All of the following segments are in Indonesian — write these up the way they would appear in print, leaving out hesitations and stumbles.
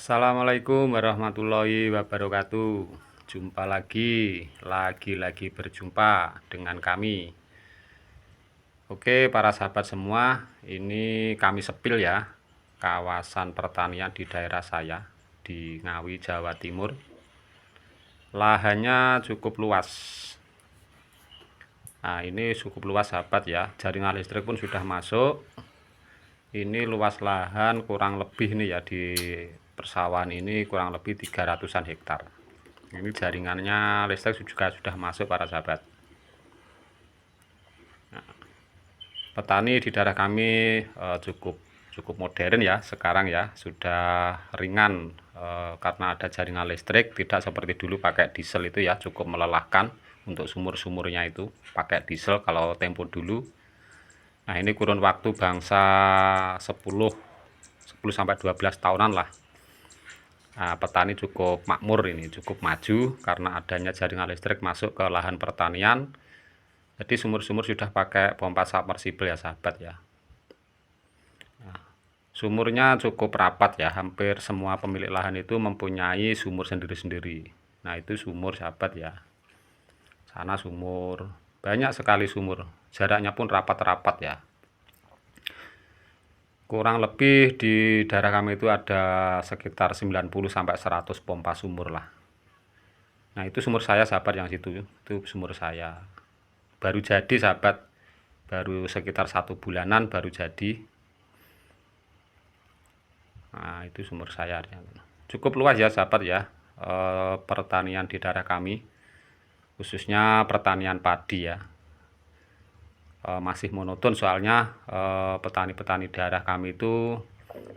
Assalamualaikum warahmatullahi wabarakatuh. Jumpa lagi berjumpa dengan kami. Oke, para sahabat semua, ini kami sepil ya, kawasan pertanian di daerah saya di Ngawi, Jawa Timur. Lahannya cukup luas. Nah, ini cukup luas sahabat ya. Jaringan listrik pun sudah masuk. Ini luas lahan kurang lebih nih ya, di persawahan ini kurang lebih 300-an hektar. Ini jaringannya listrik juga sudah masuk para sahabat. Nah, petani di daerah kami cukup modern ya sekarang ya, sudah ringan karena ada jaringan listrik, tidak seperti dulu pakai diesel itu ya, cukup melelahkan untuk sumur-sumurnya itu pakai diesel kalau tempo dulu. Nah, ini kurun waktu bangsa 10 sampai 12 tahunan lah. Nah, petani cukup makmur, ini cukup maju karena adanya jaringan listrik masuk ke lahan pertanian. Jadi sumur-sumur sudah pakai pompa submersible ya sahabat ya. Nah, sumurnya cukup rapat ya, hampir semua pemilik lahan itu mempunyai sumur sendiri-sendiri. Nah, itu sumur sahabat ya. Sana sumur, banyak sekali sumur, jaraknya pun rapat-rapat ya. Kurang lebih di daerah kami itu ada sekitar 90 sampai 100 pompa sumur lah. Nah, itu sumur saya sahabat, yang situ itu sumur saya. Baru jadi sahabat, baru sekitar 1 bulanan baru jadi. Nah, itu sumur saya. Cukup luas ya sahabat ya, pertanian di daerah kami, khususnya pertanian padi ya. Masih monoton soalnya petani-petani daerah kami itu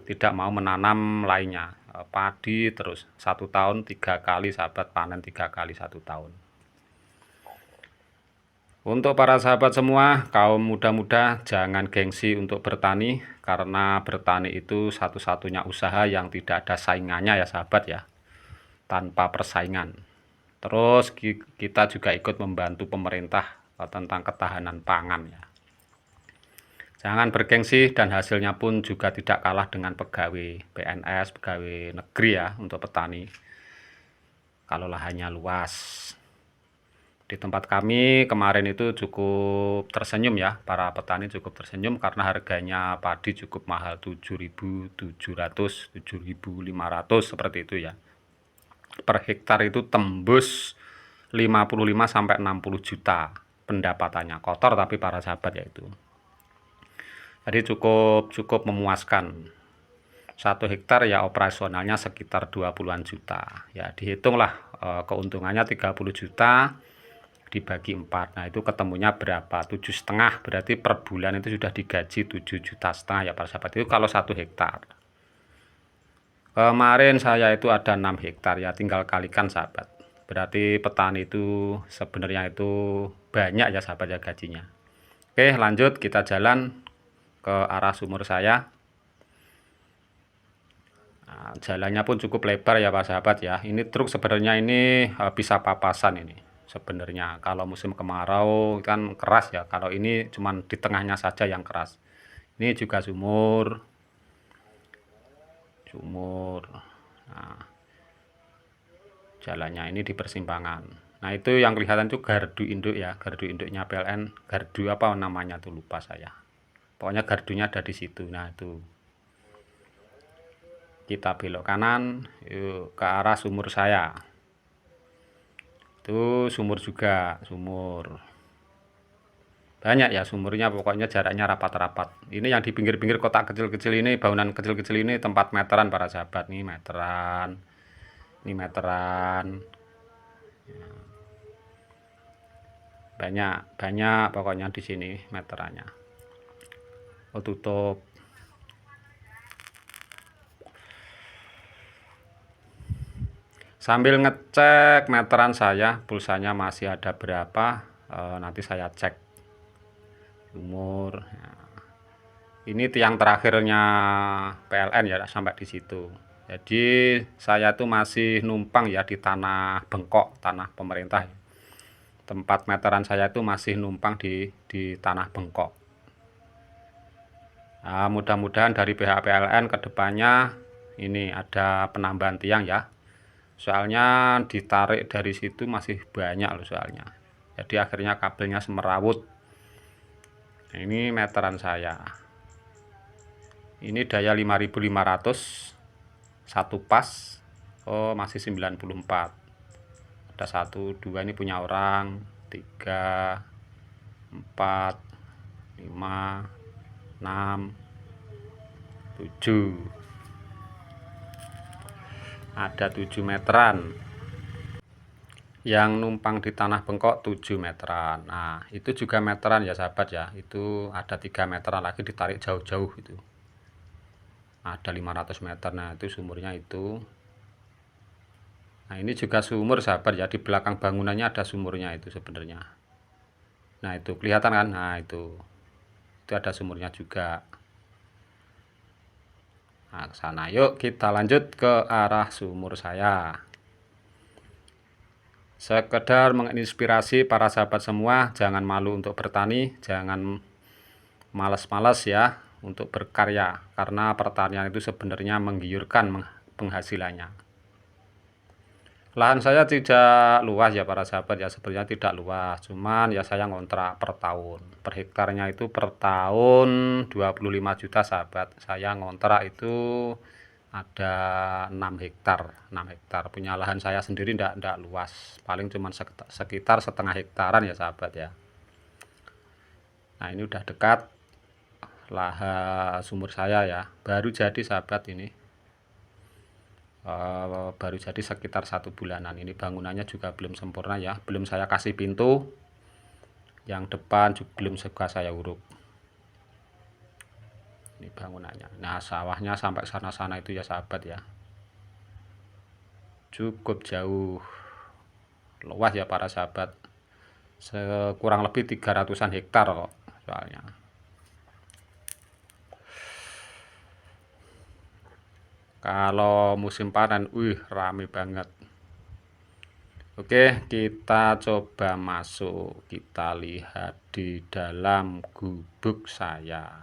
tidak mau menanam lainnya, padi terus 1 tahun 3 kali sahabat, panen 3 kali 1 tahun. Untuk para sahabat semua, kaum muda-muda jangan gengsi untuk bertani, karena bertani itu satu-satunya usaha yang tidak ada saingannya ya sahabat ya, tanpa persaingan. Terus kita juga ikut membantu pemerintah tentang ketahanan pangan ya. Jangan bergengsi, dan hasilnya pun juga tidak kalah dengan pegawai PNS, pegawai negeri ya untuk petani. Kalau lahannya luas. Di tempat kami kemarin itu cukup tersenyum ya, para petani cukup tersenyum karena harganya padi cukup mahal, 7.700, 7.500 seperti itu ya. Per hektar itu tembus 55 sampai 60 juta pendapatannya, kotor tapi para sahabat ya itu. Jadi cukup memuaskan. 1 hektar ya operasionalnya sekitar 20-an juta. Ya dihitunglah keuntungannya 30 juta dibagi 4. Nah, itu ketemunya berapa? 7,5, berarti per bulan itu sudah digaji 7,5 juta ya para sahabat. Itu kalau 1 hektar. Kemarin saya itu ada 6 hektar ya, tinggal kalikan sahabat. Berarti petani itu sebenarnya itu banyak ya sahabat ya gajinya. Oke, lanjut kita jalan ke arah sumur saya. Nah, jalannya pun cukup lebar ya Pak sahabat ya. Ini truk sebenarnya ini bisa papasan ini. Sebenarnya kalau musim kemarau kan keras ya. Kalau ini cuman di tengahnya saja yang keras. Ini juga sumur. Nah, jalannya ini di persimpangan. Nah, itu yang kelihatan itu gardu induk ya, gardu induknya PLN. Gardu apa namanya tuh lupa saya. Pokoknya gardunya ada di situ. Nah, itu kita belok kanan yuk ke arah sumur saya. Itu sumur juga, sumur banyak ya sumurnya, pokoknya jaraknya rapat-rapat. Ini yang di pinggir-pinggir kotak kecil-kecil ini, bangunan kecil-kecil ini tempat meteran para sahabat. Nih meteran, ini meteran, banyak pokoknya di sini meterannya. Oh, tutup. Sambil ngecek meteran saya, pulsanya masih ada berapa, nanti saya cek umur. Ini tiang terakhirnya PLN ya, sampai di situ. Jadi saya tuh masih numpang ya di tanah bengkok, tanah pemerintah. Tempat meteran saya itu masih numpang di tanah bengkok. Nah, mudah-mudahan dari pihak PLN kedepannya Ini ada penambahan tiang ya. Soalnya ditarik dari situ masih banyak loh soalnya. Jadi akhirnya kabelnya semerawut. Nah, ini meteran saya. Ini daya 5500 satu pas. Oh, masih 94. Ada 1 2 ini punya orang, 3 4 5 6 7. Ada 7 meteran. Yang numpang di tanah bengkok 7 meteran. Nah, itu juga meteran ya sahabat ya. Itu ada 3 meteran lagi ditarik jauh-jauh itu. Ada 500 meter. Nah, itu sumurnya itu. Nah, ini juga sumur sahabat ya. Di belakang bangunannya ada sumurnya itu sebenarnya. Nah, itu kelihatan kan? Nah, itu ada sumurnya juga. Nah, ke sana yuk kita lanjut ke arah sumur saya. Sekedar menginspirasi para sahabat semua, jangan malu untuk bertani, jangan malas-malas ya untuk berkarya, karena pertanian itu sebenarnya menggiurkan penghasilannya. Lahan saya tidak luas ya para sahabat ya, sebenarnya tidak luas, cuman ya saya ngontrak per tahun. Per hektarnya itu per tahun 25 juta sahabat. Saya ngontrak itu ada 6 hektar. 6 hektar. Punya lahan saya sendiri tidak luas, paling cuman sekitar setengah hektaran ya sahabat ya. Nah, ini udah dekat lahan sumur saya ya, baru jadi sahabat ini. Baru jadi sekitar 1 bulanan. Ini bangunannya juga belum sempurna ya, belum saya kasih pintu, yang depan juga belum juga saya uruk. Ini bangunannya. Nah, sawahnya sampai sana-sana itu ya sahabat ya, cukup jauh, luas ya para sahabat, kurang lebih 300-an hektar kok soalnya. Kalau musim panen, rame banget. Oke, kita coba masuk. Kita lihat di dalam gubuk saya.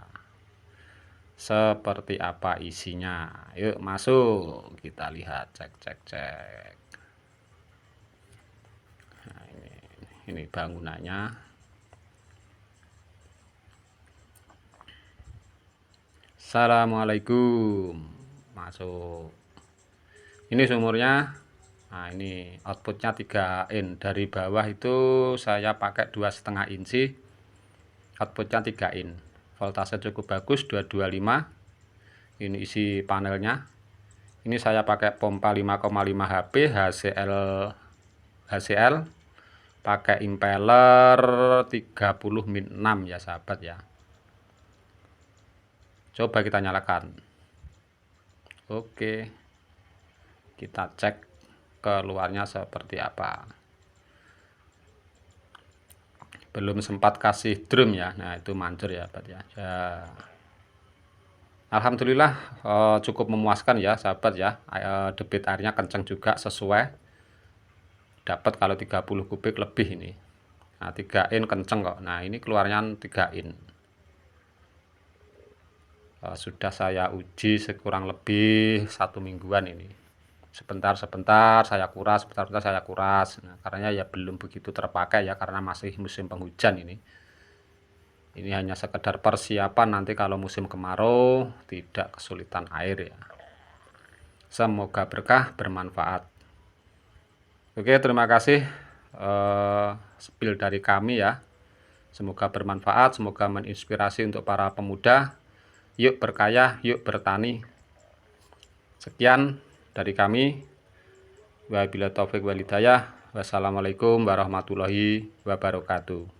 Seperti apa isinya. Yuk masuk. Kita lihat. Cek. Nah, ini bangunannya. Assalamualaikum. Masuk. Ini sumurnya. Nah, ini outputnya 3 in. Dari bawah itu saya pakai 2,5 inci, outputnya 3 in. Voltase cukup bagus, 225. Ini isi panelnya. Ini saya pakai pompa 5,5 HP HCL, pakai impeller 30 min 6 ya sahabat ya. Coba kita nyalakan. Oke, kita cek keluarnya seperti apa. Belum sempat kasih drum ya. Nah, itu mancur ya sahabat ya. Alhamdulillah cukup memuaskan ya sahabat ya. Debit airnya kencang juga, sesuai. Dapat kalau 30 kubik lebih ini. Nah, 3 in kenceng kok. Nah, ini keluarnya 3 in. Sudah saya uji sekurang lebih 1 mingguan ini. Sebentar saya kuras, sebentar saya kuras. Nah, karena ya belum begitu terpakai ya, karena masih musim penghujan ini. Ini hanya sekedar persiapan nanti kalau musim kemarau tidak kesulitan air ya. Semoga berkah, bermanfaat. Oke, terima kasih spill dari kami ya. Semoga bermanfaat, semoga menginspirasi untuk para pemuda. Yuk berkaya, yuk bertani. Sekian dari kami. Wabillahi taufiq wal hidayah. Wassalamualaikum warahmatullahi wabarakatuh.